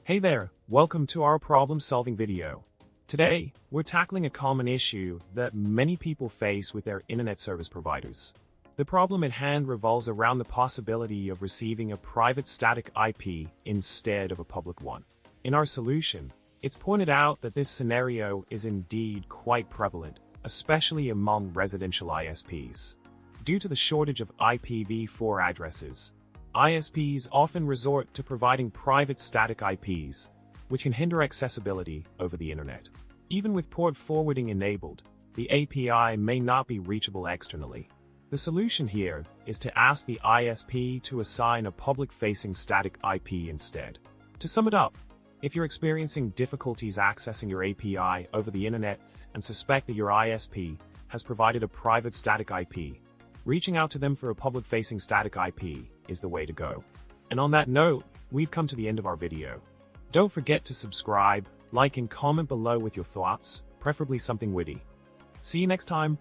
Hey there, welcome to our problem-solving video. Today, we're tackling a common issue that many people face with their internet service providers. The problem at hand revolves around the possibility of receiving a private static IP instead of a public one. In our solution, it's pointed out that this scenario is indeed quite prevalent, especially among residential ISPs. Due to the shortage of IPv4 addresses, ISPs often resort to providing private static IPs, which can hinder accessibility over the internet. Even with port forwarding enabled, the API may not be reachable externally. The solution here is to ask the ISP to assign a public-facing static IP instead. To sum it up, if you're experiencing difficulties accessing your API over the internet and suspect that your ISP has provided a private static IP, reaching out to them for a public-facing static IP is the way to go. And on that note, we've come to the end of our video. Don't forget to subscribe, like and comment below with your thoughts, preferably something witty. See you next time.